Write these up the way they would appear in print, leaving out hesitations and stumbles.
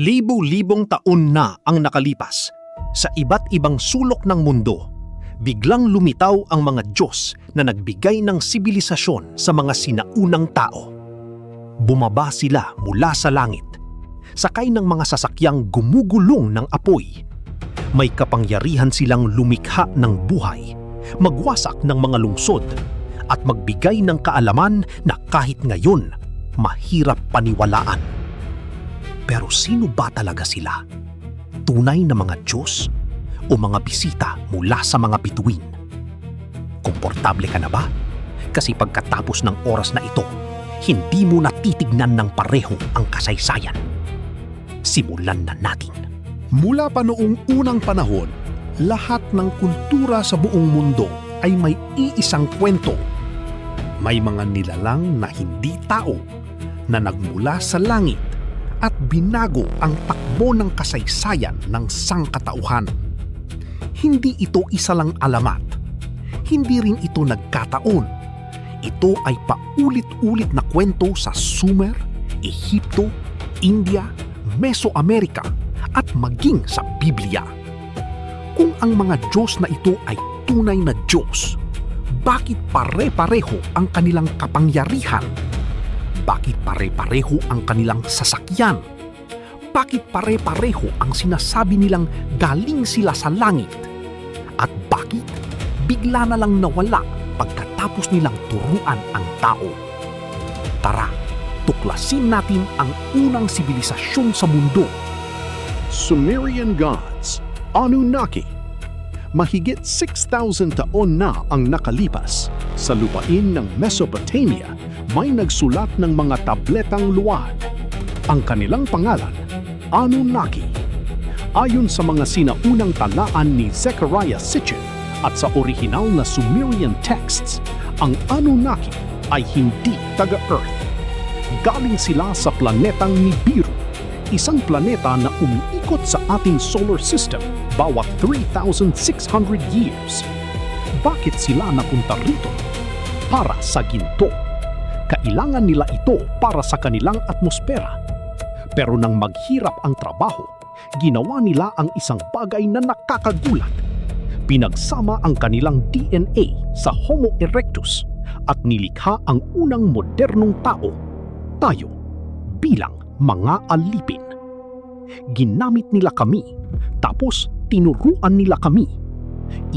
Libu-libong taon na ang nakalipas. Sa iba't ibang sulok ng mundo, biglang lumitaw ang mga Diyos na nagbigay ng sibilisasyon sa mga sinaunang tao. Bumaba sila mula sa langit, sakay ng mga sasakyang gumugulong ng apoy. May kapangyarihan silang lumikha ng buhay, magwasak ng mga lungsod, at magbigay ng kaalaman na kahit ngayon, mahirap paniwalaan. Pero sino ba talaga sila? Tunay na mga Diyos o mga bisita mula sa mga bituin? Komportable ka na ba? Kasi pagkatapos ng oras na ito, hindi mo natitignan ng pareho ang kasaysayan. Simulan na natin. Mula pa noong unang panahon, lahat ng kultura sa buong mundo ay may iisang kwento. May mga nilalang na hindi tao na nagmula sa langit at binago ang takbo ng kasaysayan ng sangkatauhan. Hindi ito isa lang alamat. Hindi rin ito nagkataon. Ito ay paulit-ulit na kwento sa Sumer, Ehipto, India, Mesoamerica at maging sa Biblia. Kung ang mga Diyos na ito ay tunay na Diyos, bakit pare-pareho ang kanilang kapangyarihan? Bakit pare-pareho ang kanilang sasakyan? Bakit pare-pareho ang sinasabi nilang galing sila sa langit? At bakit bigla na lang nawala pagkatapos nilang turuan ang tao? Tara, tuklasin natin ang unang sibilisasyon sa mundo. Sumerian gods, Anunnaki. Mahigit 6,000 taon na ang nakalipas. Sa lupain ng Mesopotamia, may nagsulat ng mga tabletang luwad. Ang kanilang pangalan, Anunnaki. Ayon sa mga sinaunang talaan ni Zechariah Sitchin at sa orihinal na Sumerian texts, ang Anunnaki ay hindi taga-Earth. Galing sila sa planetang Nibiru, isang planeta na umiikot sa ating solar system bawat 3,600 years. Bakit sila napunta rito? Para sa ginto. Kailangan nila ito para sa kanilang atmosfera. Pero nang maghirap ang trabaho, ginawa nila ang isang bagay na nakakagulat. Pinagsama ang kanilang DNA sa Homo erectus at nilikha ang unang modernong tao, tayo, bilang mga alipin. Ginamit nila kami, tapos tinuruan nila kami.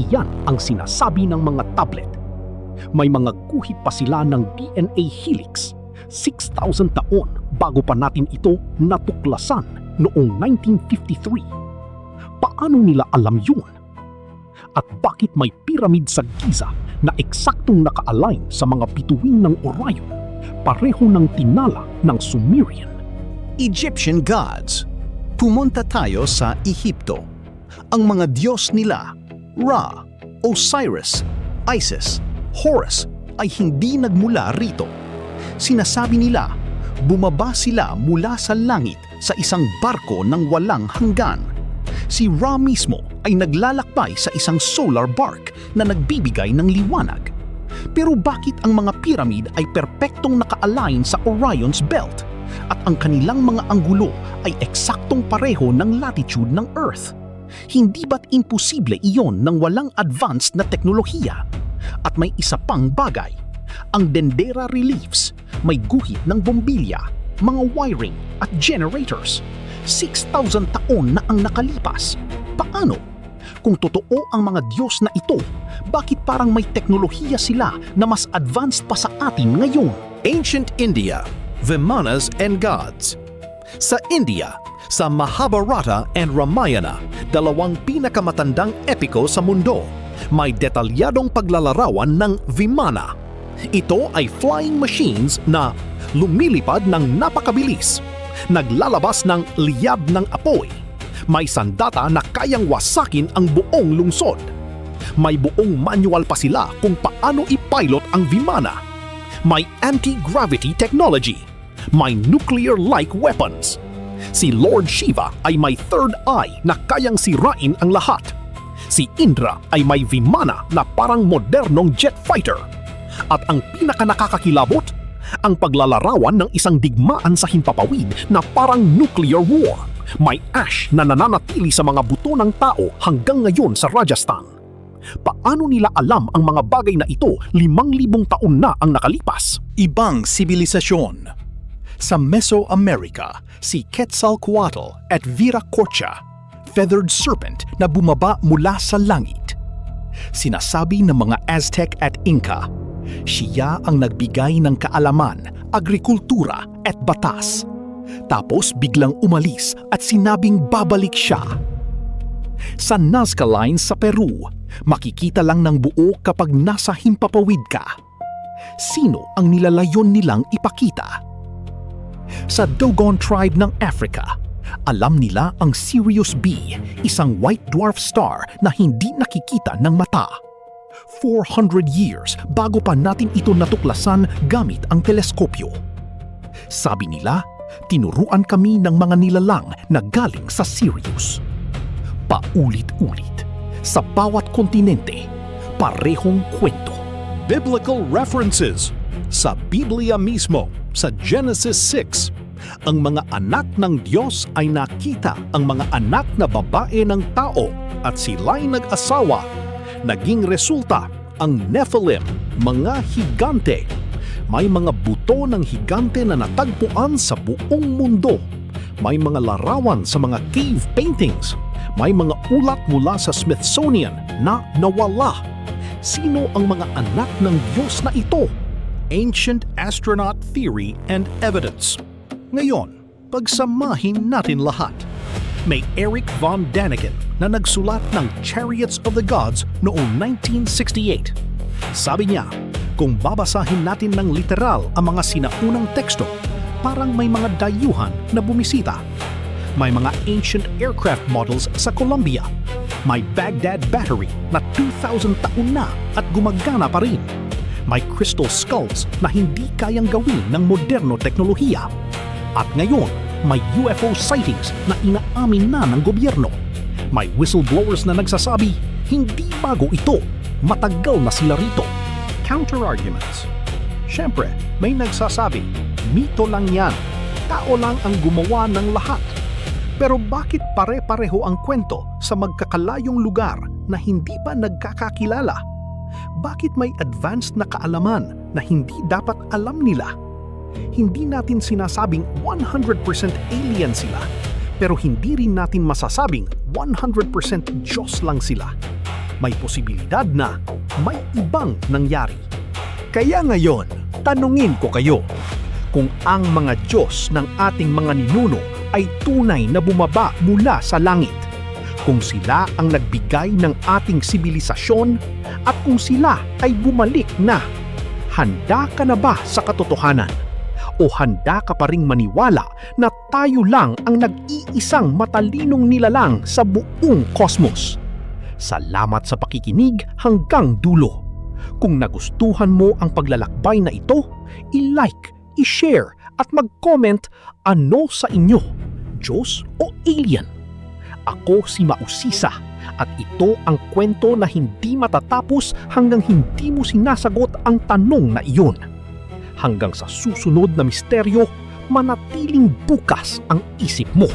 Iyan ang sinasabi ng mga tablet. May mga guhit pa sila ng DNA helix, 6,000 taon bago pa natin ito natuklasan noong 1953. Paano nila alam yun? At bakit may pyramid sa Giza na eksaktong naka-align sa mga bituin ng Orion, pareho ng tinala ng Sumerian? Egyptian gods. Pumunta tayo sa Ehipto. Ang mga Diyos nila, Ra, Osiris, Isis, Horus, ay hindi nagmula rito. Sinasabi nila, bumaba sila mula sa langit sa isang barko ng walang hanggan. Si Ra mismo ay naglalakbay sa isang solar bark na nagbibigay ng liwanag. Pero bakit ang mga piramid ay perpektong naka-align sa Orion's belt? At ang kanilang mga anggulo ay eksaktong pareho ng latitude ng Earth? Hindi ba't imposible iyon ng walang advanced na teknolohiya? At may isa pang bagay, ang dendera reliefs, may guhit ng bombilya, mga wiring at generators. 6,000 taon na ang nakalipas. Paano? Kung totoo ang mga Diyos na ito, bakit parang may teknolohiya sila na mas advanced pa sa atin ngayon? Ancient India, Vimanas and Gods. Sa India, sa Mahabharata and Ramayana, dalawang pinakamatandang epiko sa mundo, may detalyadong paglalarawan ng Vimana. Ito ay flying machines na lumilipad ng napakabilis, naglalabas ng liyab ng apoy, may sandata na kayang wasakin ang buong lungsod. May buong manual pa sila kung paano ipilot ang Vimana. May anti-gravity technology. May nuclear-like weapons. Si Lord Shiva ay may third eye na kayang sirain ang lahat. Si Indra ay may Vimana na parang modernong jet fighter. At ang pinakanakakakilabot, ang paglalarawan ng isang digmaan sa himpapawid na parang nuclear war. May ash na nananatili sa mga buto ng tao hanggang ngayon sa Rajasthan. Paano nila alam ang mga bagay na ito 5,000 taon na ang nakalipas? Ibang sibilisasyon. Sa Mesoamerica, si Quetzalcoatl at Viracocha, feathered serpent na bumaba mula sa langit. Sinasabi ng mga Aztec at Inca, siya ang nagbigay ng kaalaman, agrikultura at batas. Tapos biglang umalis at sinabing babalik siya. Sa Nazca Lines sa Peru, makikita lang ng buo kapag nasa himpapawid ka. Sino ang nilalayon nilang ipakita? Sa Dogon tribe ng Africa, alam nila ang Sirius B, isang white dwarf star na hindi nakikita ng mata. 400 years bago pa natin ito natuklasan gamit ang teleskopyo. Sabi nila, tinuruan kami ng mga nilalang na galing sa Sirius. Paulit-ulit, sa bawat kontinente, parehong kwento. Biblical references. Sa Biblia mismo, sa Genesis 6, ang mga anak ng Diyos ay nakita ang mga anak na babae ng tao at sila'y nag-asawa. Naging resulta ang Nephilim, mga higante. May mga buto ng higante na natagpuan sa buong mundo. May mga larawan sa mga cave paintings. May mga ulat mula sa Smithsonian na nawala. Sino ang mga anak ng Diyos na ito? Ancient astronaut theory and evidence. Ngayon, pagsamahin natin lahat. May Eric von Daniken na nagsulat ng Chariots of the Gods noong 1968. Sabi niya, kung babasahin natin ng literal ang mga sinaunang teksto, parang may mga dayuhan na bumisita. May mga ancient aircraft models sa Colombia. May Baghdad Battery na 2,000 taon na at gumagana pa rin. May crystal skulls na hindi kayang gawin ng moderno teknolohiya. At ngayon, may UFO sightings na inaamin na ng gobyerno. May whistleblowers na nagsasabi, hindi bago ito, matagal na sila rito. Counter-arguments. Siyempre, may nagsasabi, mito lang yan, tao lang ang gumawa ng lahat. Pero bakit pare-pareho ang kwento sa magkakalayong lugar na hindi pa nagkakakilala? Bakit may advanced na kaalaman na hindi dapat alam nila? Hindi natin sinasabing 100% alien sila, pero hindi rin natin masasabing 100% Diyos lang sila. May posibilidad na may ibang nangyari. Kaya ngayon, tanungin ko kayo, kung ang mga Diyos ng ating mga ninuno ay tunay na bumaba mula sa langit, kung sila ang nagbigay ng ating sibilisasyon, at kung sila ay bumalik na, handa ka na ba sa katotohanan? O handa ka pa ring maniwala na tayo lang ang nag-iisang matalinong nilalang sa buong kosmos? Salamat sa pakikinig hanggang dulo. Kung nagustuhan mo ang paglalakbay na ito, i-like, i-share at mag-comment ano sa inyo, Diyos o alien. Ako si Mausisa at ito ang kwento na hindi matatapos hanggang hindi mo sinasagot ang tanong na iyon. Hanggang sa susunod na misteryo, manatiling bukas ang isip mo.